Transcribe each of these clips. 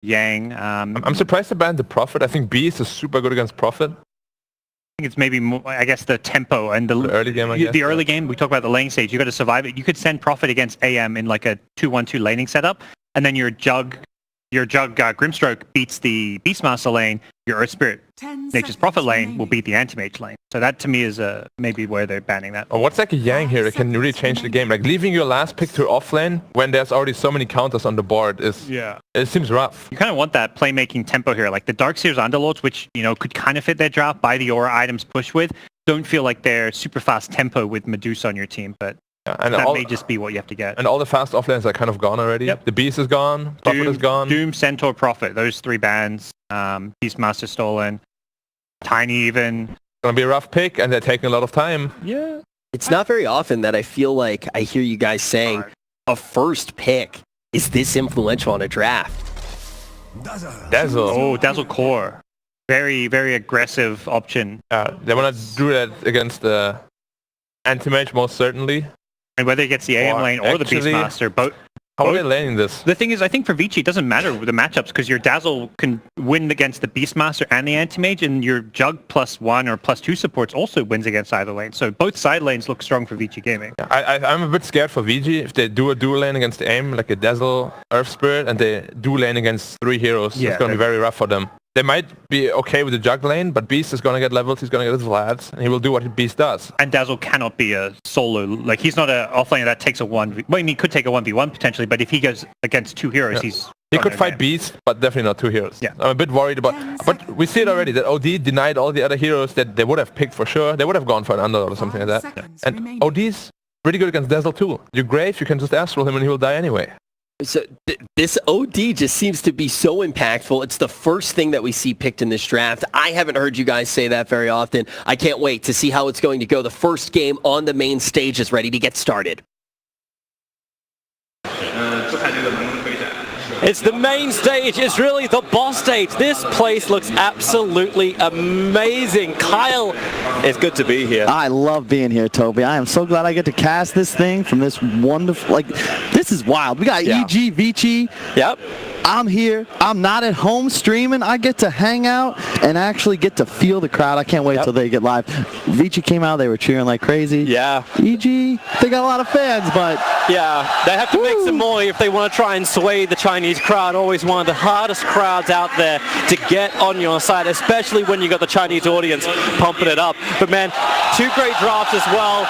Yang. I'm surprised they banned the Prophet. I think Beast is super good against Prophet. I think it's maybe more, I guess, the tempo and the early game. The early game, we talk about the laning stage. You got to survive it. You could send Prophet against AM in like a 2-1-2 laning setup, and then your Jug Grimstroke beats the Beastmaster lane. Your Earth Spirit Nature's Prophet lane will beat the Anti-Mage lane. So that to me is maybe where they're banning that. Or what's like a Yang here? It can really change the game. Like leaving your last pick to off lane when there's already so many counters on the board is it seems rough. You kind of want that playmaking tempo here. Like the Darkseer's Underlords, which could kind of fit their draft, buy the aura items, push with, don't feel like they're super fast tempo with Medusa on your team, but and that may just be what you have to get. And all the fast offlanes are kind of gone already. Yep. The Beast is gone. Prophet is gone. Doom, Centaur, Prophet. Those 3 bans. Beastmaster stolen. Tiny even. It's going to be a rough pick, and they're taking a lot of time. Yeah. It's not very often that I feel like I hear you guys saying a first pick is this influential on a draft. Dazzle. Oh, Dazzle Core. Very, very aggressive option. They want to do that against the Anti-Mage most certainly. And whether it gets the AM lane or the Beastmaster, both. How are they laning this? The thing is, I think for ViCi, it doesn't matter with the matchups because your Dazzle can win against the Beastmaster and the Anti-Mage, and your Jug +1 or +2 supports also wins against either lane. So both side lanes look strong for ViCi Gaming. I'm a bit scared for VG if they do a dual lane against AIM, like a Dazzle, Earth Spirit, and they do lane against 3 heroes. It's going to be very rough for them. They might be okay with the Jug lane, but Beast is going to get levels, he's going to get his Vlads, and he will do what Beast does. And Dazzle cannot be a solo, like he's not an offlaner that takes a 1v. Well, I mean, he could take a 1v1 potentially, but if he goes against 2 heroes, he could fight Beast, but definitely not 2 heroes. Yeah. I'm a bit worried about, but we see it already, that OD denied all the other heroes that they would have picked for sure. They would have gone for an Underlord or something like that. And OD's pretty good against Dazzle too. Your Grave, you can just astral him and he will die anyway. So this OD just seems to be so impactful. It's the first thing that we see picked in this draft. I haven't heard you guys say that very often. I can't wait to see how it's going to go. The first game on the main stage is ready to get started. It's the main stage. It's really the boss stage. This place looks absolutely amazing. Kyle, it's good to be here. I love being here, Toby. I am so glad I get to cast this thing from this wonderful, this is wild. We got EG, ViCi. Yep. I'm here. I'm not at home streaming. I get to hang out and actually get to feel the crowd. I can't wait till they get live. ViCi came out. They were cheering like crazy. Yeah. EG, they got a lot of fans, but... Yeah, they have to make some more if they want to try and sway the Chinese crowd. Always one of the hardest crowds out there to get on your side, especially when you got the Chinese audience pumping it up. But man, 2 great drafts as well.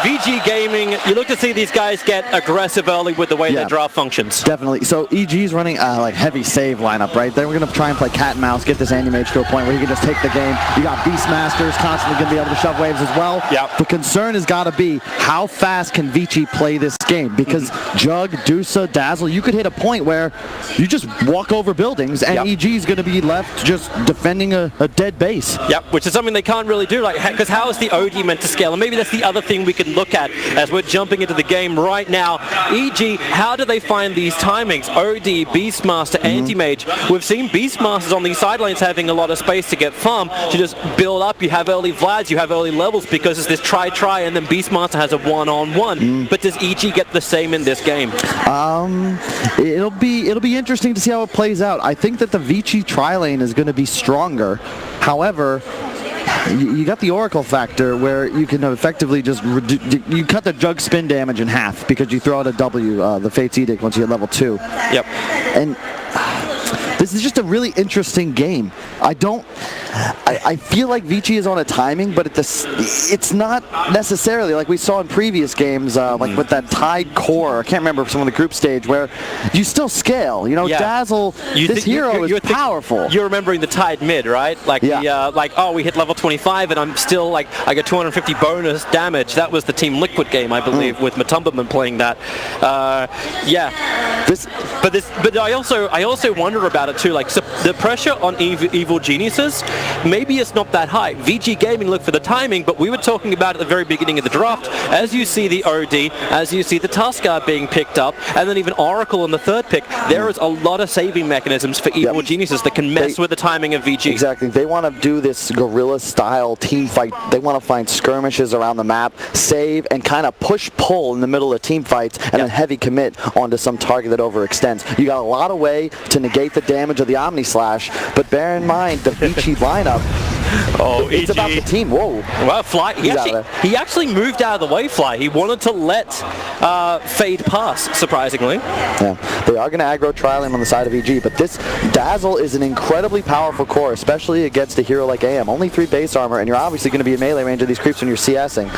VG Gaming, you look to see these guys get aggressive early with the way their draft functions. Definitely. So EG's running heavy save lineup, right? Then we're going to try and play cat and mouse, get this Anti-Mage to a point where he can just take the game. You got Beastmasters constantly going to be able to shove waves as well. Yep. The concern has got to be how fast can ViCi play this game? Because Jug, Dusa, Dazzle, you could hit a point where you just walk over buildings and EG's going to be left just defending a dead base. Yep, which is something they can't really do, because how is the OD meant to scale? And maybe that's the other thing we can look at as we're jumping into the game right now. EG, how do they find these timings? OD, Beastmaster, Anti-Mage. We've seen Beastmasters on these sidelines having a lot of space to get farm, to just build up. You have early Vlads, you have early levels because it's this try, and then Beastmaster has a one-on-one. But does EG get the same in this game? It'll be interesting to see how it plays out. I think that the ViCi tri-lane is going to be stronger. However, you got the Oracle factor where you can effectively just you cut the Jug spin damage in half because you throw out a W, the Fate's Edict, once you hit level 2. Yep. And this is just a really interesting game. I feel like ViCi is on a timing, but it's not necessarily like we saw in previous games, like with that tied core. I can't remember some of the group stage where you still scale. Dazzle, this hero is powerful. You're remembering the tied mid, right? Like we hit level 25 and I'm still I got 250 bonus damage. That was the Team Liquid game, I believe, with Matumbaman playing that. But I also wonder about it too. Like, so the pressure on evil geniuses maybe it's not that high. VG Gaming looked for the timing, but we were talking about at the very beginning of the draft, as you see the OD, as you see the Tuskar being picked up, and then even Oracle in the third pick, there is a lot of saving mechanisms for evil geniuses that can mess with the timing of VG. Exactly. They want to do this guerrilla-style team fight. They want to find skirmishes around the map, save, and kind of push-pull in the middle of team fights, and then heavy commit onto some target that overextends. You got a lot of way to negate the damage of the Omni Slash, but bear in mind the ViCi lineup. Oh, it's about the team. Whoa. Well, Fly, he actually moved out of the way, Fly. He wanted to let Fade pass, surprisingly. Yeah, they are going to aggro trial him on the side of EG, but this Dazzle is an incredibly powerful core, especially against a hero like AM. Only 3 base armor, and you're obviously going to be in melee range of these creeps when you're CSing.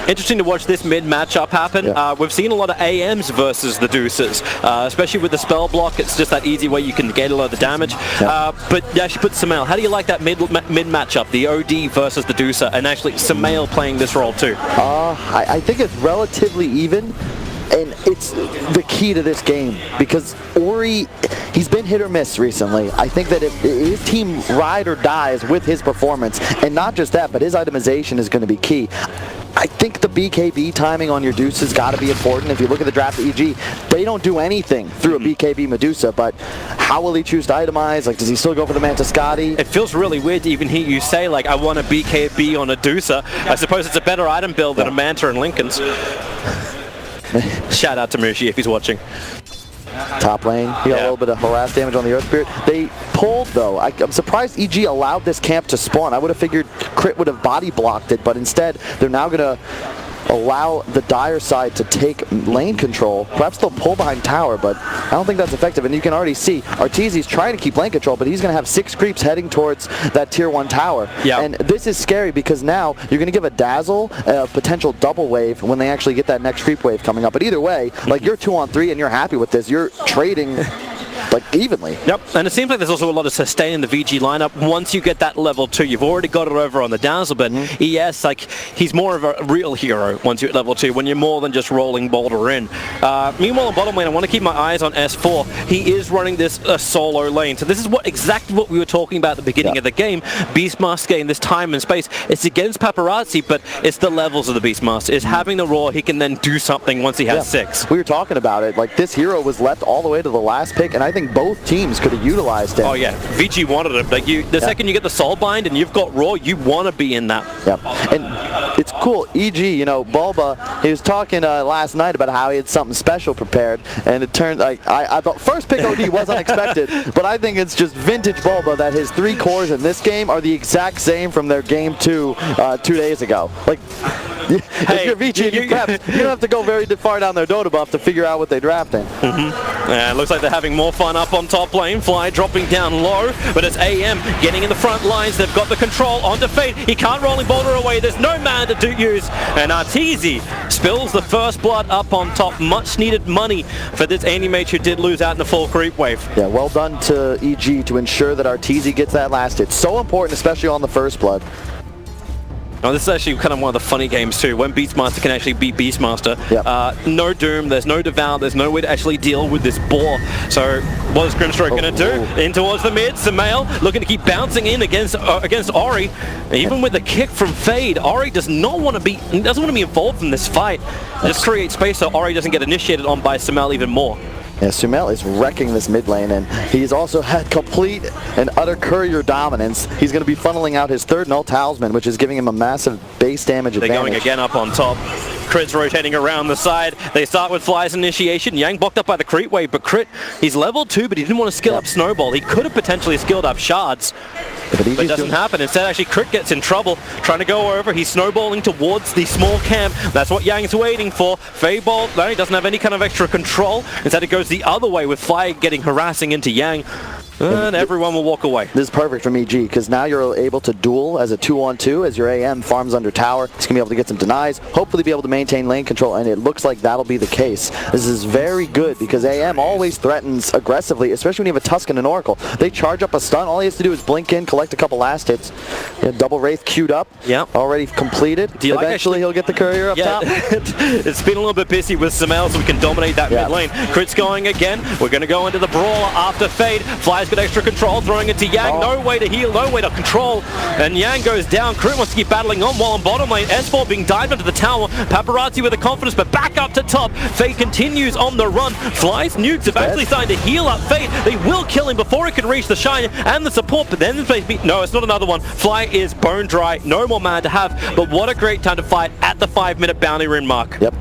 Interesting to watch this mid matchup happen. We've seen a lot of AMs versus the Deuces, especially with the spell block. It's just that easy way you can get a lot of the damage. But you actually put Sumail. How do you like that mid matchup, the OD versus the Deucer, and actually Sumail playing this role too? I think it's relatively even. And it's the key to this game because Ori, he's been hit or miss recently. I think that if his team ride or dies with his performance, and not just that, but his itemization is going to be key. I think the BKB timing on your Deuce has got to be important. If you look at the draft at EG, they don't do anything through a BKB Medusa, but how will he choose to itemize? Like, does he still go for the Mantiscati? It feels really weird to even hear you say, like, I want a BKB on a Deucer. I suppose it's a better item build than a Manta and Lincoln's. Shout out to Mushi if he's watching. Top lane, he got a little bit of harass damage on the Earth Spirit. They pulled though. I'm surprised EG allowed this camp to spawn. I would have figured Crit would have body blocked it, but instead they're now going to allow the Dire side to take lane control. Perhaps they'll pull behind tower, but I don't think that's effective. And you can already see Arteezy's trying to keep lane control, but he's going to have 6 creeps heading towards that tier 1 tower. And this is scary because now you're going to give a Dazzle a potential double wave when they actually get that next creep wave coming up. But either way, like you're 2-on-3 and you're happy with this. You're trading like evenly. Yep, and it seems like there's also a lot of sustain in the VG lineup. Once you get that level 2, you've already got it over on the Dazzle, but ES, like, he's more of a real hero once you're at level 2, when you're more than just rolling Boulder in. Meanwhile, on bottom lane, I want to keep my eyes on S4. He is running this solo lane, so this is exactly what we were talking about at the beginning of the game. Beastmaster getting this time and space. It's against Paparazzi, but it's the levels of the Beastmaster. It's having the Roar, he can then do something once he has 6. We were talking about it, like this hero was left all the way to the last pick, and I think both teams could have utilized it. Oh yeah, VG wanted it. Like the second you get the Soulbind and you've got Raw, you want to be in that. And it's cool. EG, you know, Bulba, he was talking last night about how he had something special prepared, and it turned like I thought first pick OD was unexpected, but I think it's just vintage Bulba that his 3 cores in this game are the exact same from their game 2 2 days ago. Like. If you're ViCi, you don't have to go very far down their Dota buff to figure out what they're drafting. It looks like they're having more fun up on top lane. Fly dropping down low, but it's AM getting in the front lines. They've got the control onto Fate. He can't rolling Boulder away. There's no man to use. And Arteezy spills the first blood up on top. Much needed money for this Animate who did lose out in the full creep wave. Yeah, well done to EG to ensure that Arteezy gets that last hit. So important, especially on the first blood. Now, this is actually kind of one of the funny games too, when Beastmaster can actually beat Beastmaster. No Doom, there's no Devour, there's no way to actually deal with this boar. So what is Grimstroke going to do? In towards the mid, Sumail looking to keep bouncing in against Ori. Even with the kick from Fade, Ori doesn't want to be involved in this fight. Just create space so Ori doesn't get initiated on by Sumail even more. Yeah, Sumail is wrecking this mid lane, and he's also had complete and utter courier dominance. He's going to be funneling out his 3rd null talisman, which is giving him a massive base damage advantage. They're going again up on top. Crit's rotating around the side. They start with Fly's initiation. Yang blocked up by the creep wave, but Crit, he's level 2, but he didn't want to skill up Snowball. He could have potentially skilled up Shards. But it doesn't happen. Instead, actually, Crit gets in trouble, trying to go over. He's snowballing towards the small camp. That's what Yang's waiting for. Fayball, no, he doesn't have any kind of extra control. Instead, it goes the other way with Fly getting harassing into Yang. And everyone will walk away. This is perfect from EG, because now you're able to duel as a 2-on-2 as your AM farms under tower. He's going to be able to get some denies, hopefully be able to maintain lane control, and it looks like that'll be the case. This is very good, because AM always threatens aggressively, especially when you have a Tusk and an Oracle. They charge up a stun. All he has to do is blink in, collect a couple last hits. Double Wraith queued up, already completed. Eventually he'll get the courier up top. It's been a little bit busy with Sumail, so we can dominate that mid lane. Crit's going again. We're going to go into the brawler after Fade. Flies Fly's got extra control, throwing it to Yang. No way to heal, no way to control. And Yang goes down. Crit wants to keep battling on while on bottom lane. S4 being dived into the tower. Paparazzi with the confidence, but back up to top. Fate continues on the run. Fly's nukes have actually started to heal up Fate. They will kill him before he can reach the shine and the support, but then no, it's not another one. Fly is bone dry. No more mana to have, but what a great time to fight at the 5-minute bounty rune mark. Yep.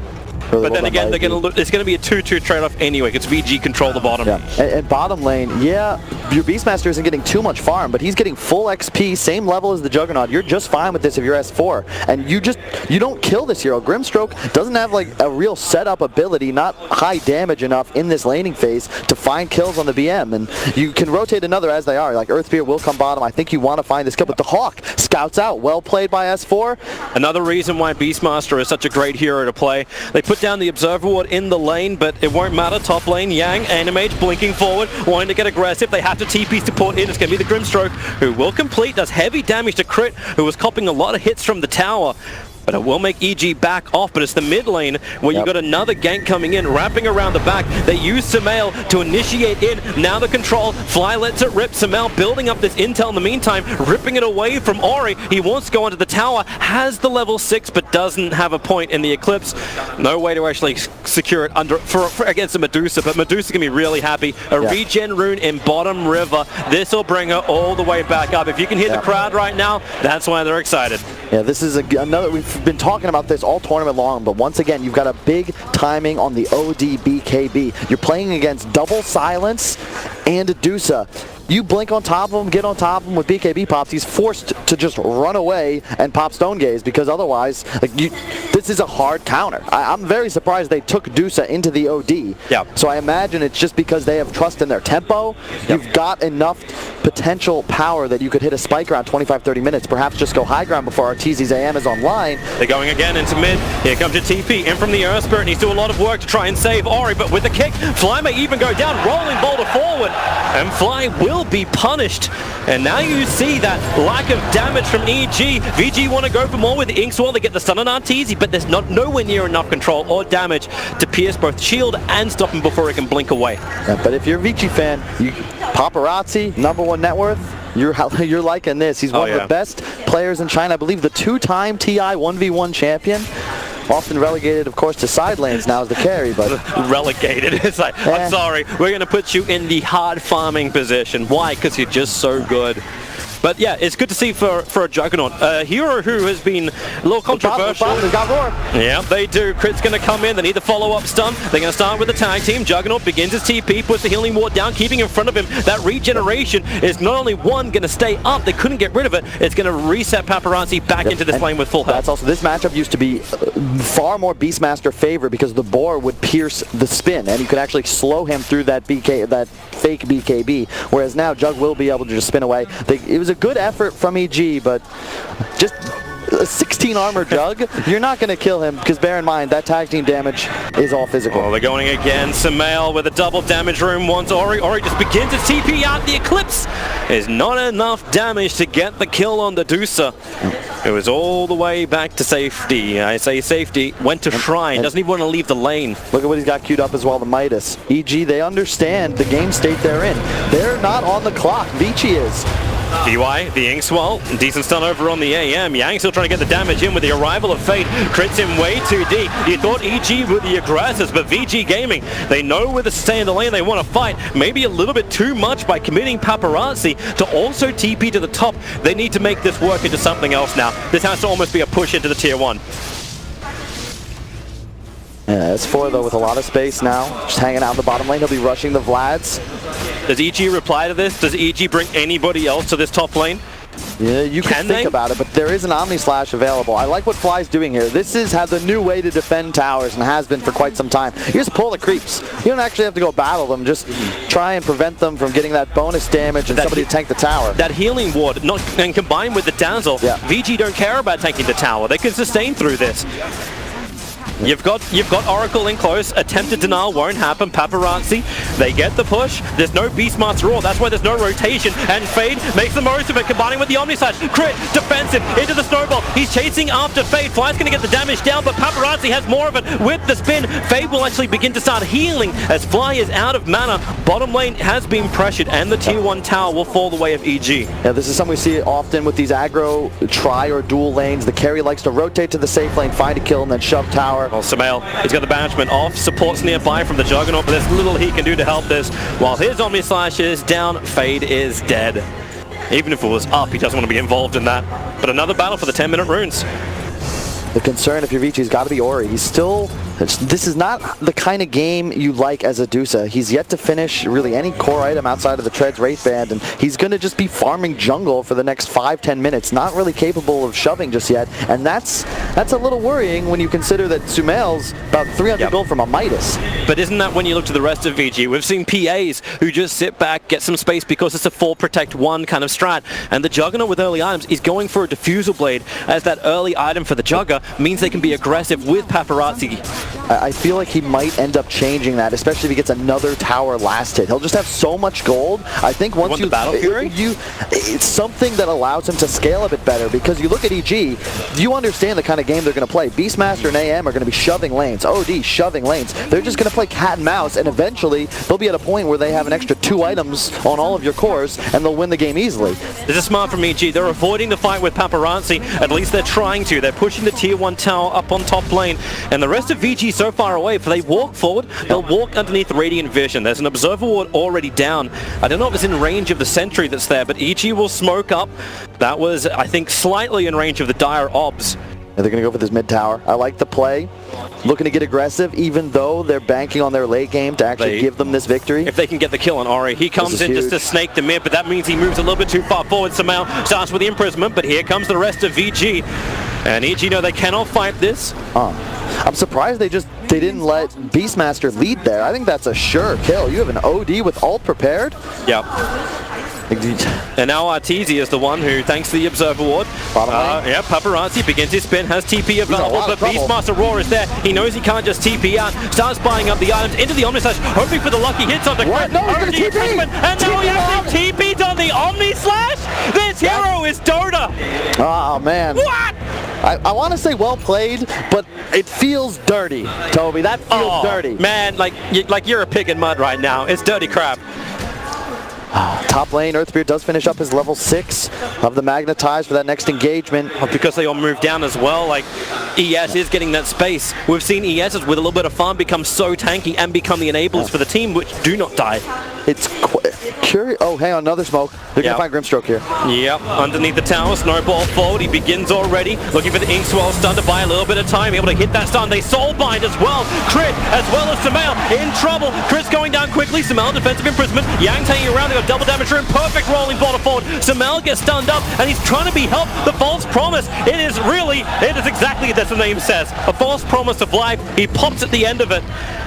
But then again, it's going to be a 2-2 trade-off anyway, because VG control the bottom. Yeah. And bottom lane, yeah, your Beastmaster isn't getting too much farm, but he's getting full XP, same level as the Juggernaut. You're just fine with this if you're S4. And you don't kill this hero. Grimstroke doesn't have like a real setup ability, not high damage enough in this laning phase to find kills on the BM. And you can rotate another as they are. Like Earthspear will come bottom. I think you want to find this kill, but the Hawk scouts out. Well played by S4. Another reason why Beastmaster is such a great hero to play. They put down the Observer Ward in the lane, but it won't matter. Top lane, Yang, Animage, blinking forward, wanting to get aggressive. They have to TP support in. It's going to be the Grimstroke, who will complete, does heavy damage to Crit, who was copping a lot of hits from the tower. But it will make EG back off, but it's the mid lane where you got another gank coming in, wrapping around the back. They use Sumail to initiate in. Now the control. Fly lets it rip. Sumail building up this intel in the meantime, ripping it away from Ori. He wants to go onto the tower, has the level 6, but doesn't have a point in the Eclipse. No way to actually secure it against the Medusa, but Medusa can be really happy. A regen rune in bottom river. This will bring her all the way back up. If you can hear the crowd right now, that's why they're excited. Yeah, this is another, we've been talking about this all tournament long, but once again, you've got a big timing on the OD BKB. You're playing against double silence and Dusa. You blink on top of him, get on top of him with BKB pops, he's forced to just run away and pop Stone Gaze, because otherwise, this is a hard counter. I'm very surprised they took Dusa into the OD. Yeah. So I imagine it's just because they have trust in their tempo. You've got enough potential power that you could hit a spike around 25-30 minutes, perhaps just go high ground before Arteezy's AM is online. They're going again into mid. Here comes your TP in from the Earth Spirit. Needs to do a lot of work to try and save Ori, but with the kick, Fly may even go down, rolling boulder forward, and Fly will be punished. And now you see that lack of damage from EG. VG want to go for more with the Inkswell. They get the stun on Arteezy, but there's nowhere near enough control or damage to pierce both shield and stop him before he can blink away. Yeah, but if you're a ViCi fan, Paparazzi, #1 net worth, you're liking this. He's one of the best players in China. I believe the 2-time TI 1v1 champion. Often relegated, of course, to side lanes now as the carry, but... Relegated. It's like, I'm sorry, we're going to put you in the hard farming position. Why? Because you're just so good. But yeah, it's good to see for a Juggernaut. A hero who has been a little controversial. Yeah, they do. Crit's going to come in. They need the follow-up stun. They're going to start with the tag team. Juggernaut begins his TP, puts the healing ward down, keeping in front of him. That regeneration is not only going to stay up, they couldn't get rid of it. It's going to reset Paparazzi back into this lane with full health. That's also, this matchup used to be far more Beastmaster favorite because the boar would pierce the spin, and you could actually slow him through that fake BKB, whereas now Jug will be able to just spin away. It was a good effort from EG, but just a 16 armor Jug, you're not going to kill him, because bear in mind that tag team damage is all physical. Oh, they're going again. Sumail with a double damage room wants Ori. Ori just begins to TP out. The Eclipse is not enough damage to get the kill on the Dusa. It was all the way back to safety. I say safety. Went to Shrine. Doesn't even want to leave the lane. Look at what he's got queued up as well, the Midas. EG, they understand the game state they're in. They're not on the clock. ViCi is. VY, the Inkswell, decent stun over on the AM. Yang still trying to get the damage in with the arrival of Fate. Crits him way too deep. You thought EG were the aggressors, but VG Gaming, they know where to stay in the lane. They want to fight. Maybe a little bit too much by committing Paparazzi to also TP to the top. They need to make this work into something else now. This has to almost be a push into the tier 1. Yeah, S4 though with a lot of space now, just hanging out in the bottom lane. He'll be rushing the Vlads. Does EG reply to this? Does EG bring anybody else to this top lane? Yeah, you can think about it, but there is an Omni Slash available. I like what Fly's doing here. This is the new way to defend towers and has been for quite some time. You just pull the creeps. You don't actually have to go battle them. Just try and prevent them from getting that bonus damage and somebody to tank the tower. That healing ward, and combined with the Dazzle, VG don't care about tanking the tower. They can sustain through this. You've got Oracle in close. Attempted denial won't happen. Paparazzi, they get the push. There's no Beastmaster Roar. That's why there's no rotation. And Fade makes the most of it, combining with the Omni Slash. Crit, defensive, into the snowball. He's chasing after Fade. Fly's going to get the damage down, but Paparazzi has more of it with the spin. Fade will actually begin to start healing as Fly is out of mana. Bottom lane has been pressured, and the tier 1 tower will fall the way of EG. Yeah, this is something we see often with these aggro tri or dual lanes. The carry likes to rotate to the safe lane, find a kill, and then shove tower. Well, Sumail, he's got the banishment off, supports nearby from the Juggernaut, but there's little he can do to help this. While his Omni Slash is down, Fade is dead. Even if it was up, he doesn't want to be involved in that. But another battle for the 10-minute runes. The concern if you're ViCi has got to be Ori. He's still... This is not the kind of game you like as a Dusa. He's yet to finish really any core item outside of the Treads Wraith Band, and he's going to just be farming jungle for the next 5-10 minutes. Not really capable of shoving just yet, and that's a little worrying when you consider that Sumail's about 300 gold from a Midas. But isn't that when you look to the rest of VG? We've seen PAs who just sit back, get some space because it's a 4 protect 1 kind of strat, and the Juggernaut with early items is going for a Diffusal Blade as that early item for the Jugger means they can be aggressive with Paparazzi. I feel like he might end up changing that, especially if he gets another tower last hit. He'll just have so much gold. I think once you Battle Fury? It's something that allows him to scale a bit better, because you look at EG, you understand the kind of game they're going to play. Beastmaster and AM are going to be shoving lanes. OD shoving lanes. They're just going to play cat and mouse, and eventually they'll be at a point where they have an extra 2 items on all of your cores, and they'll win the game easily. This is smart from EG. They're avoiding the fight with Paparazzi. At least they're trying to. They're pushing the tier 1 tower up on top lane, and the rest of VG so far away. If they walk forward, they'll walk underneath Radiant Vision. There's an Observer Ward already down. I don't know if it's in range of the sentry that's there, but EG will smoke up. That was, I think, slightly in range of the Dire Obs. They're going to go for this mid tower. I like the play. Looking to get aggressive, even though they're banking on their late game to actually give them this victory. If they can get the kill on Ori, he comes in just to snake the mid, but that means he moves a little bit too far forward. Somehow starts with the imprisonment, but here comes the rest of VG. And EG know they cannot fight this. I'm surprised they didn't let Beastmaster lead there. I think that's a sure kill. You have an OD with ult prepared? Yep. And now Arteezy is the one who, thanks to the Observer Ward, yeah, Paparazzi begins his spin, has TP available, but Beastmaster Roar is there. He knows he can't just TP out, starts buying up the items into the Omni Slash, hoping for the lucky hits on the crit. No, he's going to TP! And now he actually TP'd on the Omni Slash? This hero is Dota! Oh, man. What? I want to say well played, but it feels dirty, Toby. That feels dirty. Man, like you're a pig in mud right now. It's dirty crap. Top lane, Earthspear does finish up his level 6 of the Magnetize for that next engagement. Because they all move down as well, like ES is getting that space. We've seen ESs with a little bit of farm become so tanky and become the enablers for the team, which do not die. It's curious. Oh, hang on, another smoke. They're going to find Grimstroke here. Yep, underneath the tower, snowball forward. He begins already, looking for the Inkswell stun to buy a little bit of time, able to hit that stun. They soulbind as well. Crit, as well as Sumail, in trouble. Crit's going down quickly. Sumail, defensive imprisonment. Yang taking around, they got double damage room. Perfect rolling border forward. Sumail gets stunned up, and he's trying to be helped. The false promise. It is exactly as the name says. A false promise of life. He pops at the end of it.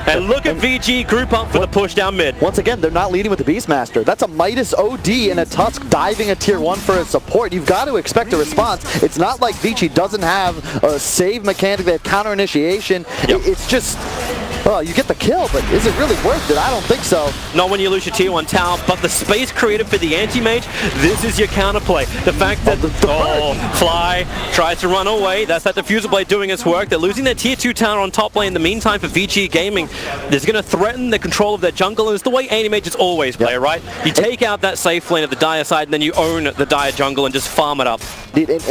And look at VG group up for the push down mid. Once again, they're not leading with the Beastmaster. That's a Midas OD and a Tusk diving a tier 1 for a support. You've got to expect a response. It's not like ViCi doesn't have a save mechanic. They have counter initiation. It's just... Well, you get the kill, but is it really worth it? I don't think so. Not when you lose your tier 1 tower, but the space created for the anti-mage, this is your counterplay. The fact that Fly tries to run away, that's that Diffusal Blade doing its work. They're losing their tier 2 tower on top lane. In the meantime, for VG Gaming, is going to threaten the control of their jungle, and it's the way anti-mages always play, right? You take out that safe lane of the Dire side, and then you own the Dire jungle and just farm it up. It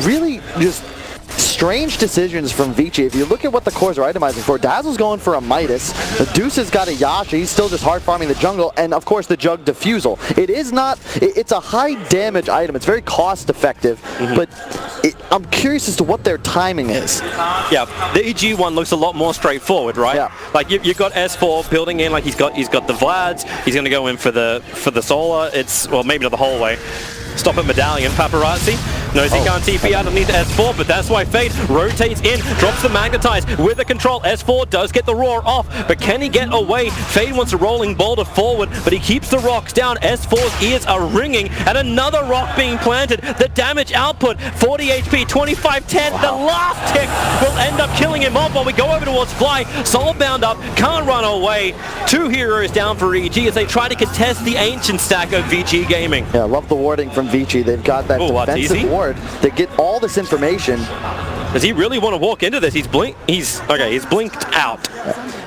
really just... strange decisions from ViCi. If you look at what the cores are itemizing for, Dazzle's going for a Midas, the Deuce has got a Yasha, he's still just hard farming the jungle, and of course the Jug Diffusal. It is not, it's a high damage item, it's very cost effective, but I'm curious as to what their timing is. Yeah, the EG one looks a lot more straightforward, right? Yeah. Like you've got S4 building in, like he's got the Vlads, he's going to go in for the Solar, well maybe not the whole way. stop at Medallion. Paparazzi knows he can't TP out underneath S4, but that's why Fade rotates in, drops the Magnetize with the control. S4 does get the roar off, but can he get away? Fade wants a rolling boulder forward, but he keeps the rocks down. S4's ears are ringing, and another rock being planted. The damage output, 40 HP, 25-10. The last tick will end up killing him off while we go over towards Fly. Soul bound up, can't run away. 2 heroes down for EG as they try to contest the ancient stack of ViCi Gaming. Yeah, love the warding from ViCi. They've got that defensive ward. They get all this information. Does he really want to walk into this? He's blinked out.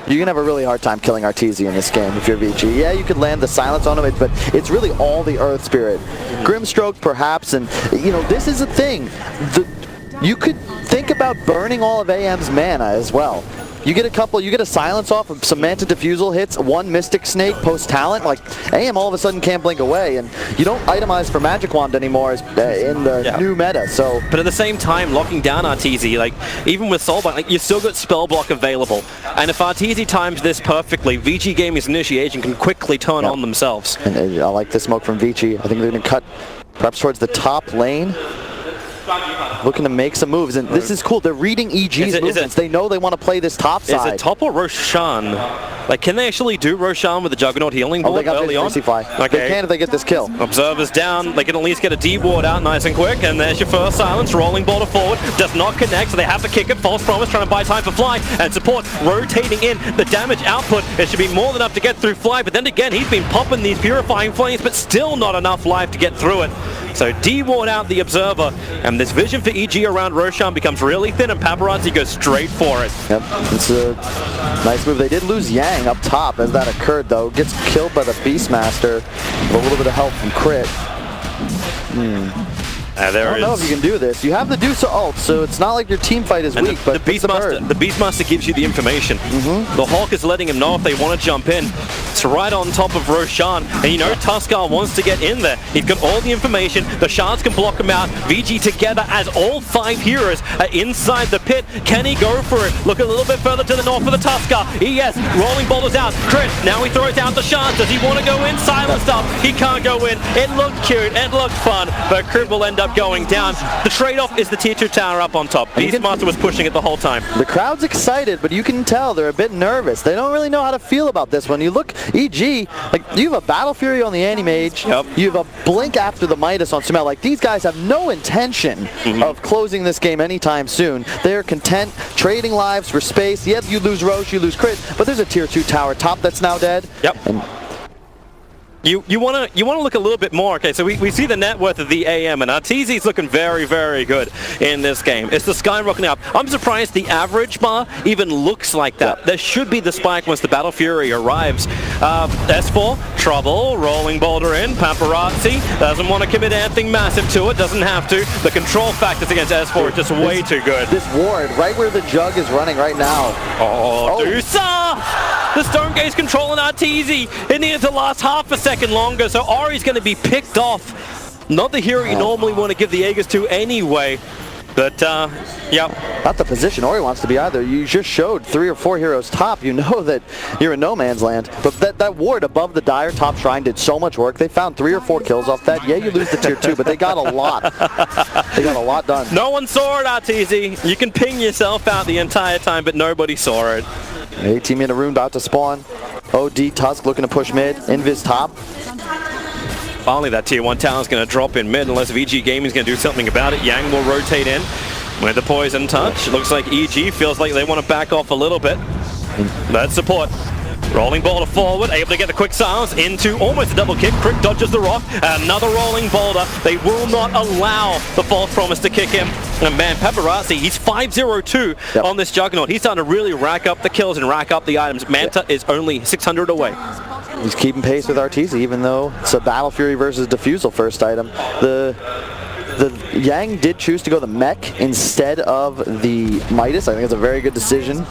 You can have a really hard time killing Arteezy in this game if you're ViCi. Yeah, you could land the silence on him, but it's really all the Earth Spirit. Grimstroke, perhaps, and you know, this is a thing. You could think about burning all of AM's mana as well. You get a silence off of some Manta Diffusal hits, 1 Mystic Snake post-talent, like AM all of a sudden can't blink away, and you don't itemize for Magic Wand anymore in the new meta, so... But at the same time, locking down Arteezy, like, even with Soulbind, like, you still got Spell Block available, and if Arteezy times this perfectly, ViCi Gaming's initiation can quickly turn on themselves. And I like the smoke from ViCi. I think they're going to cut perhaps towards the top lane. Looking to make some moves, and this is cool. They're reading EG's movements. They know they want to play this top side. Is it top or Roshan? Like, can they actually do Roshan with the Juggernaut healing board early on? Okay. They can if they get this kill. Observer's down. They can at least get a D ward out nice and quick, and there's your first silence. Rolling boulder forward. Does not connect, so they have to kick it. False Promise trying to buy time for Fly, and support rotating in. The damage output, it should be more than enough to get through Fly, but then again, he's been popping these Purifying Flames, but still not enough life to get through it. So D-ward out the Observer, and this vision for EG around Roshan becomes really thin, and Paparazzi goes straight for it. Yep, it's a nice move. They did lose Yang up top as that occurred, though. Gets killed by the Beastmaster with a little bit of help from Crit. I don't know if you can do this. You have the Dusa ult, so it's not like your team fight is weak, but the Beastmaster gives you the information. The Hawk is letting him know if they want to jump in. It's right on top of Roshan, and you know Tuskar wants to get in there. He's got all the information. The shards can block him out. VG together as all 5 heroes are inside the pit. Can he go for it? Look a little bit further to the north for the Tuskar. Yes, rolling boulders out. Crit, now he throws out the shards. Does he want to go in? Silenced up. He can't go in. It looked cute. It looked fun, but Crit will end up going down. The trade-off is the tier 2 tower up on top. Beastmaster was pushing it the whole time. The crowd's excited, but you can tell they're a bit nervous. They don't really know how to feel about this one. You look, EG, like, you have a Battle Fury on the Anti-Mage. You have a Blink after the Midas on Sumail. Like, these guys have no intention of closing this game anytime soon. They're content trading lives for space. Yes, you lose Roche, you lose Crit, but there's a tier 2 tower top that's now dead. And You want to look a little bit more. Okay, so we see the net worth of the AM, and Arteezy's looking very, very good in this game. It's the skyrocketing up. I'm surprised the average bar even looks like that. There should be the spike once the Battle Fury arrives. S4, trouble, rolling boulder in. Paparazzi doesn't want to commit anything massive to it, doesn't have to. The control factors against S4 are just way too good. This ward, right where the Jug is running right now. Dusa! The Stone Gaze controlling Arteezy. It needed to last half a second longer, so Ori's going to be picked off. Not the hero you normally want to give the Aegis to anyway. But, yeah. Not the position Ori wants to be either. You just showed 3 or 4 heroes top. You know that you're in no man's land. But that ward above the Dire top shrine did so much work. They found 3 or 4 kills off that. Yeah, you lose the tier 2, but they got a lot. They got a lot done. No one saw it, Arteezy. You can ping yourself out the entire time, but nobody saw it. 18-minute rune about to spawn. OD Tusk looking to push mid. Invis top. Finally, that tier 1 tower is going to drop in mid unless VG Gaming is going to do something about it. Yang will rotate in with the poison touch. Looks like EG feels like they want to back off a little bit. That's support. Rolling boulder forward, able to get the quick silence into almost a double kick. Crick dodges the rock. Another rolling boulder. They will not allow the false promise to kick him. And man, Paparazzi, he's 5-0-2 on this Juggernaut. He's starting to really rack up the kills and rack up the items. Manta is only 600 away. He's keeping pace with Arteezy, even though it's a Battle Fury versus Diffusal first item. The The Yang did choose to go the mech instead of the Midas. I think it's a very good decision.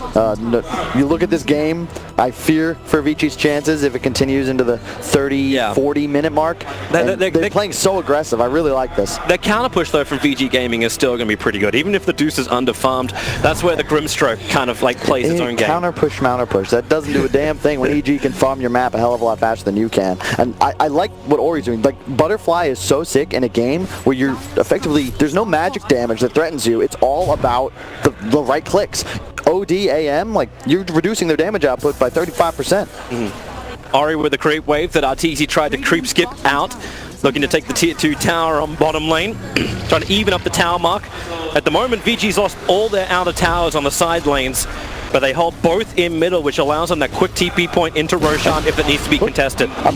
You look at this game, I fear for ViCi's chances if it continues into the 30, 40 minute mark. They're playing so aggressive. I really like this. The counter push though from VG Gaming is still going to be pretty good. Even if the Deuce is underfarmed, that's where the Grimstroke kind of like plays its own game. Counter push, mounter push. That doesn't do a damn thing when EG can farm your map a hell of a lot faster than you can. And I like what Ori's doing. Like, Butterfly is so sick in a game where you're effectively, there's no magic damage that threatens you. It's all about the right clicks. OD, AM, like, you're reducing their damage output by 35%. Ori with a creep wave that Arteezy tried to creep skip out. Looking to take the tier 2 tower on bottom lane. Trying to even up the tower mark. At the moment, VG's lost all their outer towers on the side lanes. But they hold both in middle, which allows them that quick TP point into Roshan if it needs to be contested. I'm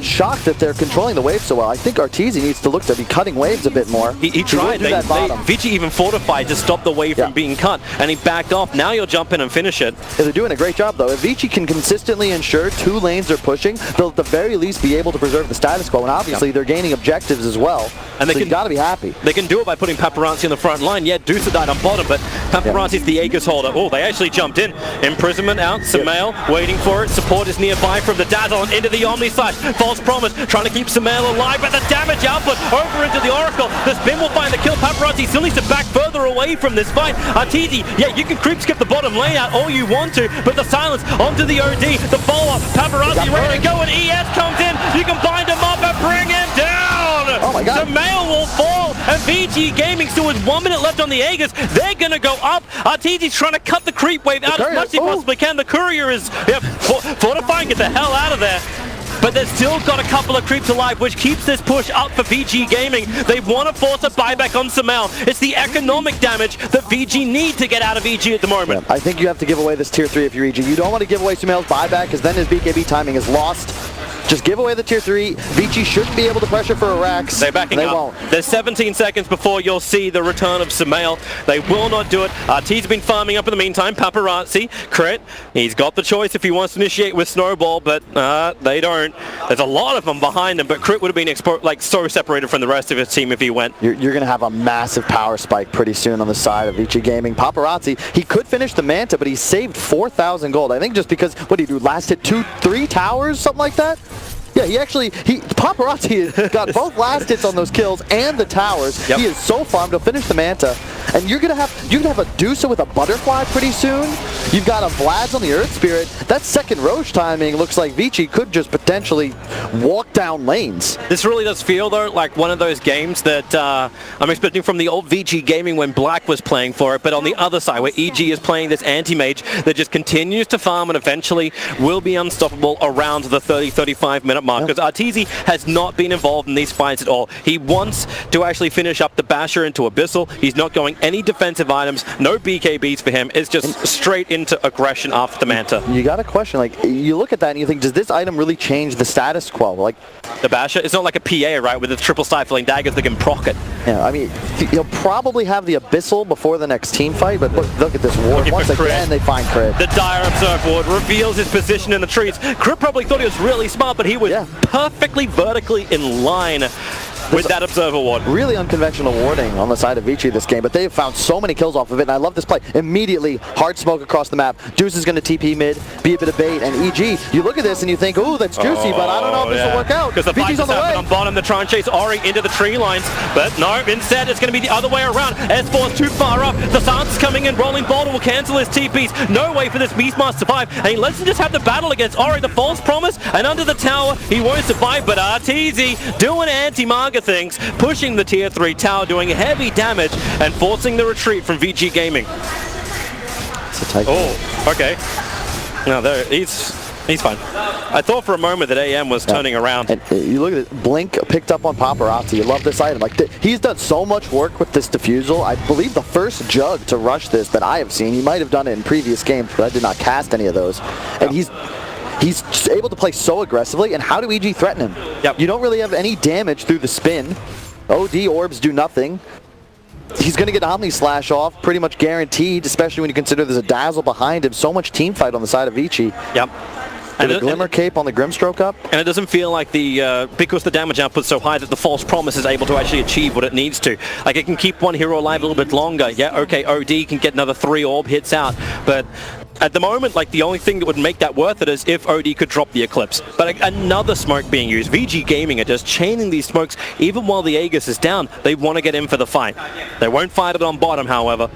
shocked that they're controlling the wave so well. I think Arteezy needs to look to be cutting waves a bit more. He tried. VG even fortified to stop the wave from being cut, and he backed off. Now you'll jump in and finish it. Yeah, they're doing a great job, though. If VG can consistently ensure 2 lanes are pushing, they'll at the very least be able to preserve the status quo, and obviously they're gaining objectives as well. And so you got to be happy. They can do it by putting Paparazzi on the front line. Yeah, Deuce died on bottom, but Paparazzi's the Aegis holder. Oh, they actually jumped in. Imprisonment out, Sumail waiting for it. Support is nearby from the Dazzle and into the Omni Slash. False Promise trying to keep Sumail alive, but the damage output over into the Oracle. The spin will find the kill. Paparazzi still needs to back further away from this fight. Arteezy, yeah, you can creep skip the bottom lane out all you want to, but the silence onto the OD, the follow-up. Paparazzi ready to go, and ES comes in. You can bind him up and bring him down. Oh my God. Sumail will fall, and VG Gaming still with 1 minute left on the Aegis. They're going to go up. Arteezy's trying to cut the creep wave out as much as he possibly can. The Courier is fortifying, get the hell out of there. But they've still got a couple of creeps alive, which keeps this push up for VG Gaming. They want to force a buyback on Sumail. It's the economic damage that VG need to get out of EG at the moment. I think you have to give away this tier 3 if you're EG. You don't want to give away Sumail's buyback, because then his BKB timing is lost. Just give away the tier 3. VG shouldn't be able to pressure for a Rax. They're backing up. Won't. There's 17 seconds before you'll see the return of Sumail. They will not do it. T's been farming up in the meantime. Paparazzi, crit. He's got the choice if he wants to initiate with Snowball, but they don't. There's a lot of them behind him, but Crit would have been so separated from the rest of his team if he went. You're going to have a massive power spike pretty soon on the side of VG Gaming. Paparazzi, he could finish the Manta, but he saved 4,000 gold. I think just because, what did he do, last hit 3 towers, something like that? Yeah, Paparazzi got both last hits on those kills and the towers. He is so farmed. He'll finish the Manta, and you're gonna have a Deucer with a Butterfly pretty soon. You've got a Vlad's on the Earth Spirit. That second Roche timing looks like ViCi could just potentially walk down lanes. This really does feel though like one of those games that I'm expecting from the old VG Gaming when Black was playing for it, but on the other side where EG is playing this anti-mage that just continues to farm and eventually will be unstoppable around the 30-35 minute mark, because Arteezy has not been involved in these fights at all. He wants to actually finish up the Basher into Abyssal. He's not going any defensive items, no BKBs for him. It's just straight into aggression after the Manta. You got a question, like, you look at that and you think, does this item really change the status quo? Like, the Basher, it's not like a PA, right, with the triple stifling daggers that can proc it. Yeah, I mean, he'll probably have the Abyssal before the next team fight, but look at this ward. Once again, they find Crit. The Dire Observe ward reveals his position in the trees. Crit probably thought he was really smart, but he was perfectly vertically in line with that Observer ward. Really unconventional warding on the side of ViCi this game, but they have found so many kills off of it, and I love this play. Immediately, hard smoke across the map. Deuce is going to TP mid, be a bit of bait, and EG, you look at this and you think, ooh, that's juicy, but I don't know if this will work out. Because the fight on bottom, they're trying to chase Ori into the tree lines, but no, instead it's going to be the other way around. S4 is too far up, the silence is coming in, Rolling Boulder will cancel his TPs. No way for this Beastmaster to survive, and he lets him just have the battle against Ori, the false promise, and under the tower, he won't survive, but Arteezy doing anti-Maga things, pushing the tier 3 tower, doing heavy damage and forcing the retreat from VG Gaming. Oh, okay. No, there, he's fine. I thought for a moment that AM was turning around. And you look at it, Blink picked up on Paparazzi. You love this item. Like, he's done so much work with this diffusal. I believe the first jug to rush this that I have seen, he might have done it in previous games, but I did not cast any of those. And he's able to play so aggressively, and how do EG threaten him? You don't really have any damage through the spin. OD orbs do nothing. He's going to get Omni Slash off, pretty much guaranteed, especially when you consider there's a Dazzle behind him. So much team fight on the side of ViCi. And a Glimmer Cape on the Grimstroke up. And it doesn't feel like because the damage output's so high that the False Promise is able to actually achieve what it needs to. Like, it can keep one hero alive a little bit longer. Yeah, okay, OD can get another 3 orb hits out, but at the moment, like, the only thing that would make that worth it is if OD could drop the Eclipse. But like, another smoke being used. VG Gaming are just chaining these smokes even while the Aegis is down. They want to get in for the fight. They won't fight it on bottom, however.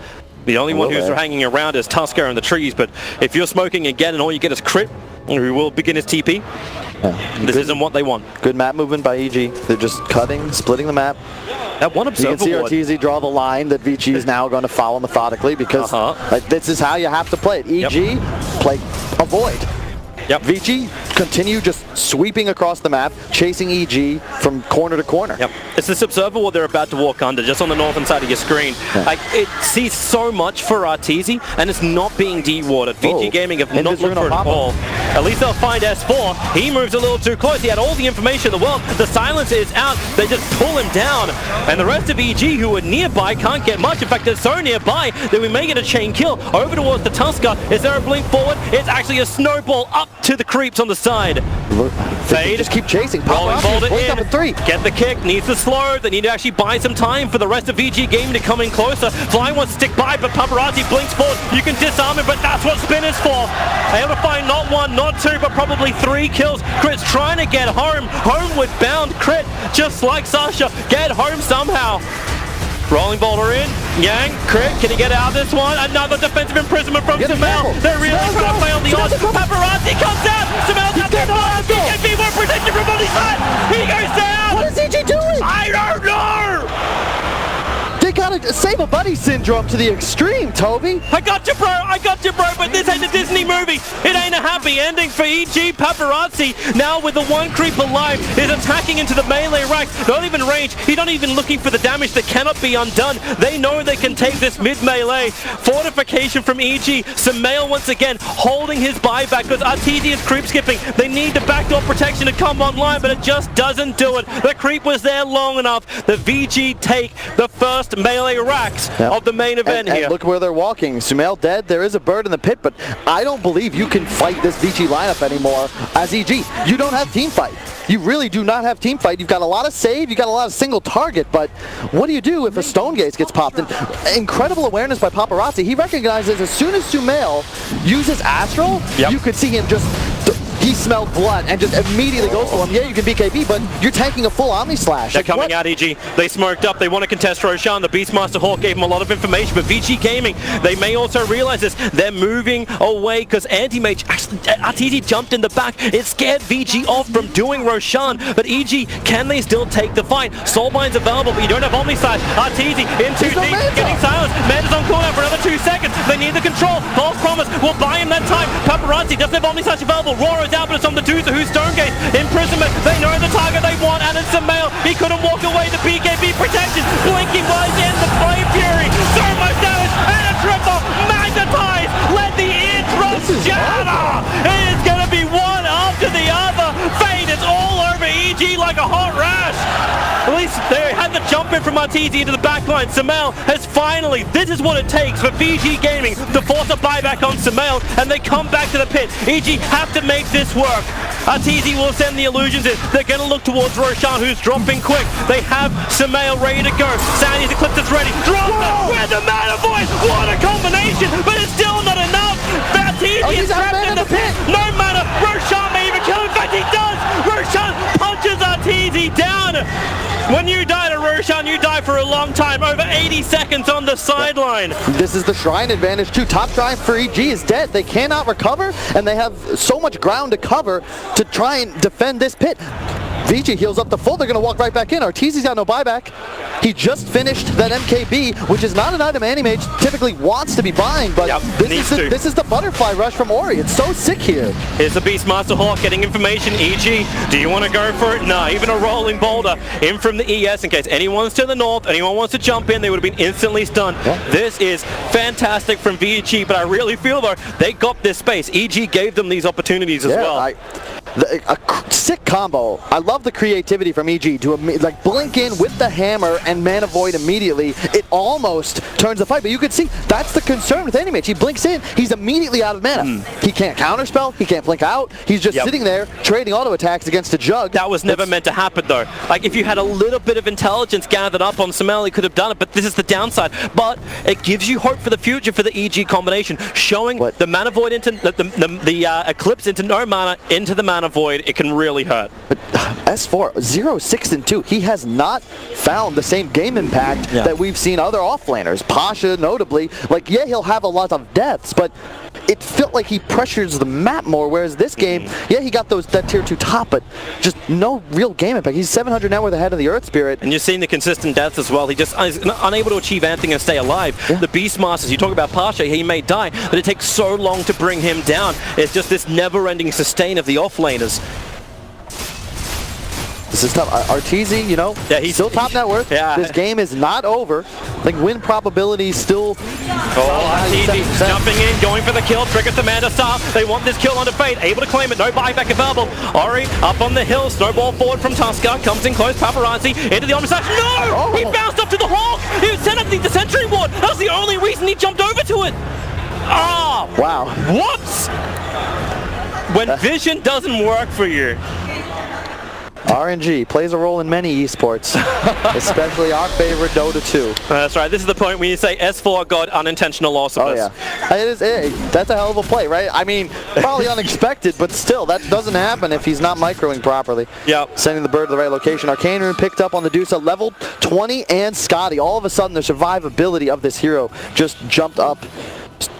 The only one who's hanging around is Tusker in the trees, but if you're smoking again and all you get is crit, we will begin his TP. This isn't what they want. Good map movement by EG. They're just cutting, splitting the map. That one observer You can see RTZ draw the line that ViCi is now going to follow methodically because like, this is how you have to play it. EG, play avoid. Yep. ViCi, continue just sweeping across the map, chasing EG from corner to corner. Yep. It's this observer wall they're about to walk under, just on the northern side of your screen. Like, it sees so much for RTZ, and it's not being de-warded. VG Gaming have not looked for it at all. At least they'll find S4. He moves a little too close. He had all the information in the world. The silence is out. They just pull him down. And the rest of EG, who are nearby, can't get much. In fact, they're so nearby that we may get a chain kill. Over towards the Tusker. Is there a blink forward? It's actually a snowball up to the creeps on the side. Fade. Just keep chasing. Rolling Boulder in. 3. Get the kick. Needs to slow. They need to actually buy some time for the rest of VG Gaming to come in closer. Fly wants to stick by, but Paparazzi blinks forward. You can disarm him, but that's what Spin is for. Able to find not 1, not 2, but probably 3 kills. Crit's trying to get home. Homeward bound. Crit, just like Sasha. Get home somehow. Rolling Boulder in. Yang, Crit, can he get out of this one? Another defensive imprisonment from Samel. They're really trying to play on the odds. Paparazzi comes out. Samel's out there. BKB more protection from on his side. He goes down. What is EG doing? I don't know. They got to save a buddy syndrome to the extreme, Toby. I got you, bro, but this ain't a Disney movie. It ain't a happy ending for EG. Paparazzi, now with the 1 creep alive, is attacking into the melee racks. Not even range. He's not even looking for the damage that cannot be undone. They know they can take this mid-melee. Fortification from EG. Samale once again holding his buyback because RTZ is creep skipping. They need the backdoor protection to come online, but it just doesn't do it. The creep was there long enough. The VG take the first melee racks of the main event here. And look where they're walking. Sumail dead. There is a bird in the pit, but I don't believe you can fight this VG lineup anymore as EG. You don't have team fight. You really do not have team fight. You've got a lot of save, you've got a lot of single target, but what do you do if a Stone Gaze gets popped in? Incredible awareness by Paparazzi. He recognizes as soon as Sumail uses Astral, you could see him just... He smelled blood and just immediately goes for him. Yeah, you can BKB, but you're tanking a full Omni Slash. They're coming out, EG. They smoked up. They want to contest Roshan. The Beastmaster Hawk gave him a lot of information, but VG Gaming, they may also realize this. They're moving away because Anti-Mage, actually, RTZ jumped in the back. It scared VG off from doing Roshan, but EG, can they still take the fight? Soulbind's available, but you don't have Omni Slash. RTZ in too deep, getting silenced. Manda's on cooldown for another 2 seconds. They need the control. False Promise will buy him that time. Paparazzi doesn't have Omni Slash available. Roar is out, but it's on the Doozer who's Stone Gate. Imprisonment, they know the target they want, and it's a male. He couldn't walk away. The BKB protection. Blinking was in the Flame Fury. So much damage, and a triple. Magnetize. Let the eardrums shatter. It is going to be one after the other. Fate is all over EG like a hot rash. At least they had the jump in from RTZ into the backline. Samel has finally, this is what it takes for VG Gaming to force a buyback on Samel, and they come back to the pit. EG have to make this work. RTZ will send the illusions in. They're going to look towards Roshan, who's dropping quick. They have Samel ready to go. Sandy's Eclipse is ready. Drop it with the Mana Voice. What a combination, but it's still not enough. RTZ is trapped in the pit. No mana. Roshan may even kill him. In fact, he does. Roshan punches RTZ down. When you die to Roshan, you die for a long time. Over 80 seconds on the sideline. This is the Shrine advantage too. Top Shrine for EG is dead. They cannot recover, and they have so much ground to cover to try and defend this pit. VG heals up the full. They're going to walk right back in. Arteezy's got no buyback. He just finished that MKB, which is not an item Anti-Mage typically wants to be buying, but this is the butterfly rush from Ori. It's so sick here. Here's the Beastmaster Hawk getting information. EG, do you want to go for it? No, even a Rolling Boulder in from the ES in case anyone's to the north, anyone wants to jump in, they would have been instantly stunned. This is fantastic from VG, but I really feel though, they got this space. EG gave them these opportunities as well. Sick combo. I love the creativity from EG to like blink in with the hammer and mana void immediately. It almost turns the fight, but you can see that's the concern with Animage. He blinks in, he's immediately out of mana. He can't counterspell, he can't blink out. He's just sitting there trading auto attacks against a Jug. That was never meant to happen though. Like if you had a little bit of intelligence gathered up on Sumail, he could have done it, but this is the downside. But it gives you hope for the future for the EG combination, showing the mana void into the Eclipse into no mana into the mana void. It can really hurt. But S4, 0, 6, and 2. He has not found the same game impact that we've seen other offlaners. Pasha, notably, like, yeah, he'll have a lot of deaths, but it felt like he pressures the map more, whereas this game, yeah, he got that tier 2 top, but just no real game impact. He's 700 net worth ahead of the Earth Spirit. And you're seeing the consistent deaths as well. He just is unable to achieve anything and stay alive. The Beastmasters, you talk about Pasha, he may die, but it takes so long to bring him down. It's just this never-ending sustain of the offlaners. This is tough. Arteezy, you know, he's still top net worth. This game is not over. I think win probability still. Arteezy jumping in, going for the kill, triggers the Manta Star. They want this kill under Fate, able to claim it, no buyback available. Ori up on the hill, snowball forward from Tusker, comes in close, paparazzi into the Omnislash. No! He bounced up to the Hawk! He set up the Sentry Ward! That was the only reason he jumped over to it! Ah! Wow. Whoops! When vision doesn't work for you. RNG plays a role in many esports, especially our favorite Dota 2. That's right. This is the point when you say S4 got unintentional loss of this. That's a hell of a play, right? I mean, probably unexpected, but still, that doesn't happen if he's not microing properly. Sending the bird to the right location. Arcane Rune picked up on the Dusa, level 20, and Scotty. All of a sudden, the survivability of this hero just jumped up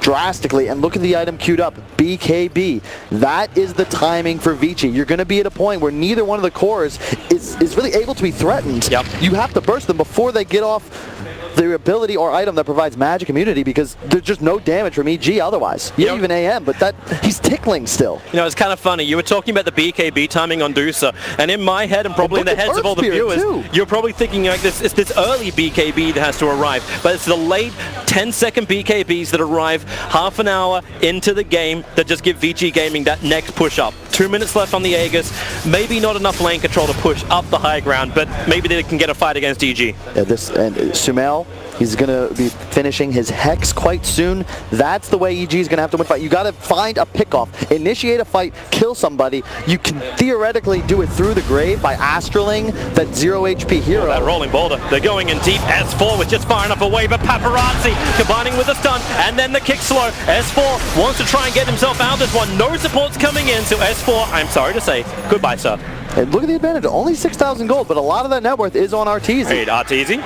drastically, and look at the item queued up, BKB. That is the timing for ViCi. You're going to be at a point where neither one of the cores is really able to be threatened. You have to burst them before they get off their ability or item that provides magic immunity, because there's just no damage from EG otherwise. Even AM, but he's tickling still. You know, it's kind of funny. You were talking about the BKB timing on Dusa, and in my head, and probably in the heads of all the viewers, you're probably thinking like it's this early BKB that has to arrive, but it's the late 10-second BKBs that arrive half an hour into the game that just give ViCi Gaming that next push up. 2 minutes left on the Aegis, maybe not enough lane control to push up the high ground, but maybe they can get a fight against EG. Sumail, he's going to be finishing his Hex quite soon. That's the way EG is going to have to win fight. You got to find a pickoff, initiate a fight, kill somebody. You can theoretically do it through the grave by astraling that 0 HP hero. That rolling boulder. They're going in deep. S4 was just far enough away, but Paparazzi combining with the stun, and then the kick slow. S4 wants to try and get himself out of this one. No supports coming in, so S4, I'm sorry to say, goodbye, sir. And look at the advantage. Only 6,000 gold, but a lot of that net worth is on Arteezy. Arteezy?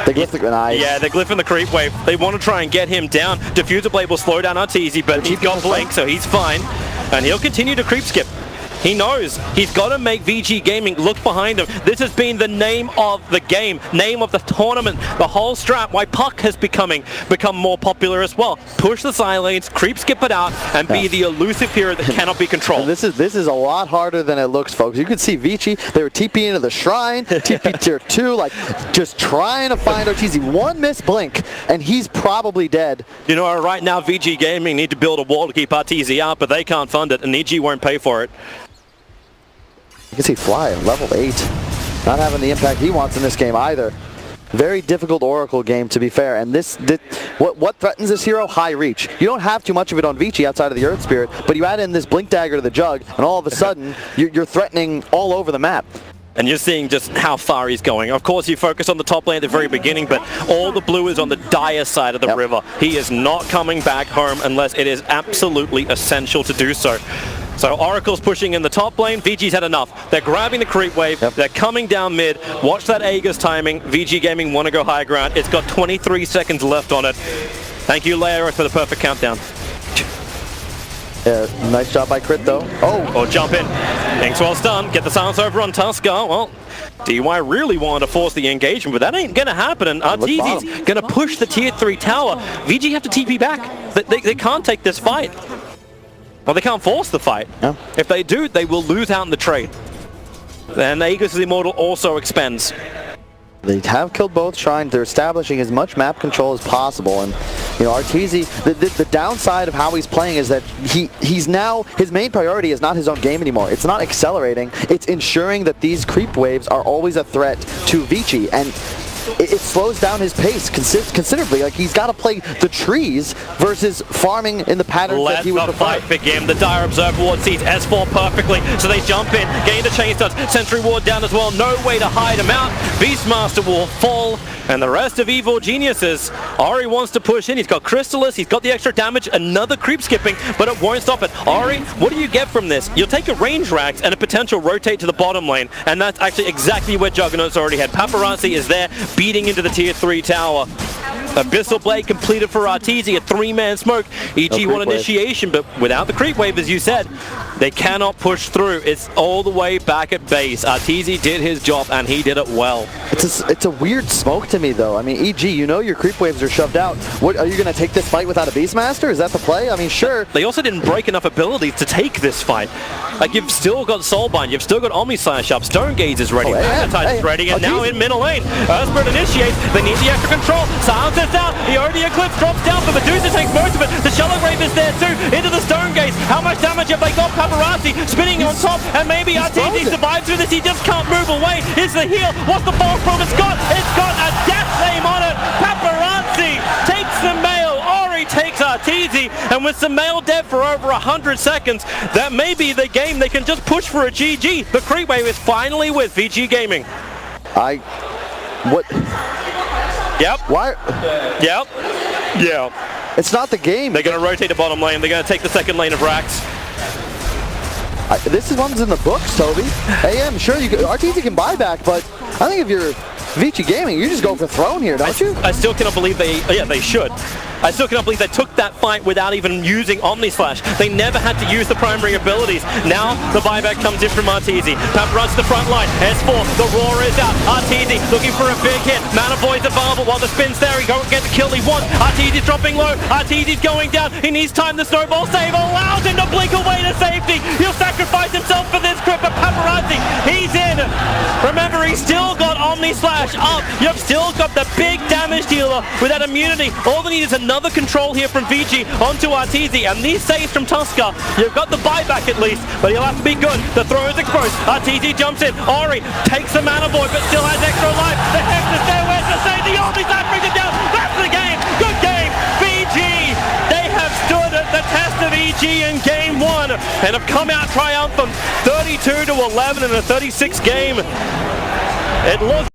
They glyph the nice. Yeah, they're glyphing the creep wave. They want to try and get him down. Diffuser Blade will slow down Arteezy, but he's got Blink, so he's fine. And he'll continue to creep skip. He knows he's got to make ViCi Gaming look behind him. This has been the name of the game, name of the tournament, the whole strat, why Puck has become more popular as well. Push the side lanes, creep skip it out, and be the elusive hero that cannot be controlled. And this is a lot harder than it looks, folks. You can see ViCi, they were TPing into the shrine, TP tier 2, like just trying to find Arteezy. One missed blink, and he's probably dead. You know, right now ViCi Gaming need to build a wall to keep Arteezy out, but they can't fund it, and EG won't pay for it. You can see Fly at level 8, not having the impact he wants in this game either. Very difficult Oracle game, to be fair, and what threatens this hero? High reach. You don't have too much of it on ViCi outside of the Earth Spirit, but you add in this Blink Dagger to the Jug, and all of a sudden, you're threatening all over the map. And you're seeing just how far he's going. Of course, you focus on the top lane at the very beginning, but all the blue is on the dire side of the river. He is not coming back home unless it is absolutely essential to do so. So Oracle's pushing in the top lane. ViCi's had enough. They're grabbing the creep wave. They're coming down mid. Watch that Aegis timing. ViCi Gaming want to go high ground. It's got 23 seconds left on it. Thank you, Leo, for the perfect countdown. Yeah, nice job by Crit, though. Oh, jump in. Thanks, well done. Get the silence over on Tusker. Well, DY really wanted to force the engagement, but that ain't going to happen. And Arteezy's going to push the tier 3 tower. ViCi have to TP back. They can't take this fight. Well, they can't force the fight. If they do, they will lose out in the trade. And Aegis' Immortal also expends. They have killed both shrines. They're establishing as much map control as possible, and You know, Arteezy, the downside of how he's playing is that he's now, his main priority is not his own game anymore. It's not accelerating, it's ensuring that these creep waves are always a threat to ViCi, and it slows down his pace considerably. Like, he's got to play the trees versus farming in the patterns that he would prefer. Let the fight begin. The Dire Observer Ward sees S4 perfectly, so they jump in, gain the chain studs, Sentry Ward down as well, no way to hide him out. Beastmaster will fall, and the rest of Evil Geniuses, Ori wants to push in, he's got Crystallis, he's got the extra damage, another creep skipping, but it won't stop it. Ori, what do you get from this? You'll take a range Rax and a potential rotate to the bottom lane, and that's actually exactly where Juggernaut's already had. Paparazzi is there, beating into the tier 3 tower. Abyssal Blade completed for Arteezy, a 3-man smoke. EG won initiation, but without the creep wave, as you said, they cannot push through. It's all the way back at base. Arteezy did his job, and he did it well. It's a weird smoke to me, though. I mean, EG, you know your creep waves are shoved out. What, are you going to take this fight without a Beastmaster? Is that the play? I mean, sure. They also didn't break enough abilities to take this fight. Like, you've still got Soulbind, you've still got Omni Slash up, Stone Gaze is ready, Magnetize is ready, and now in middle lane, Earthspirit initiates, they need the extra control, Silence is down, the OD Eclipse drops down, but Medusa takes most of it, the Shallow Grave is there too, into the Stone Gaze, how much damage have they got? Paparazzi spinning on top, and maybe Arteezy survives through this, he just can't move away, it's the heal, what's the ball from? It's got a death name on it, Paparazzi takes the mail, Ori takes Arteezy, and with some mail dead for over 100 seconds, that may be the game they can just push for a GG. The creep wave is finally with VG Gaming. What? Yep. Why? Yep. Yeah. It's not the game. They're going to rotate the bottom lane. They're going to take the second lane of Rax. This is one's in the books, Toby. AM, sure, Arteezy can buy back, but I think if you're ViCi Gaming, you just go for throne here, don't you? I still cannot believe they should. I still cannot believe they took that fight without even using Omni Slash. They never had to use the primary abilities. Now the buyback comes in from Arteezy. Paparazzi to the front line. S4, the roar is out. Arteezy looking for a big hit. Mana Boy's available while the spin's there. He won't get the kill he wants. Arteezy's dropping low. Arteezy's going down. He needs time. The snowball save allows him to blink away to safety. He'll sacrifice himself for this grip, but Paparazzi, he's in. Remember, he's still got Omni Slash up. You've still got the big damage dealer with that immunity. All they need is another control here from VG onto Arteezy, and these saves from Tusker. You've got the buyback at least, but he'll have to be good. The throw is exposed. Arteezy jumps in. Ori takes the Mana Boy, but still has extra life. The Hex is there. Where's the save? The Omni Slash brings it down. That's the game. Good game. VG. They have stood at the test of EG in game 1 and have come out triumphant 32-11 in a 36 game. It looks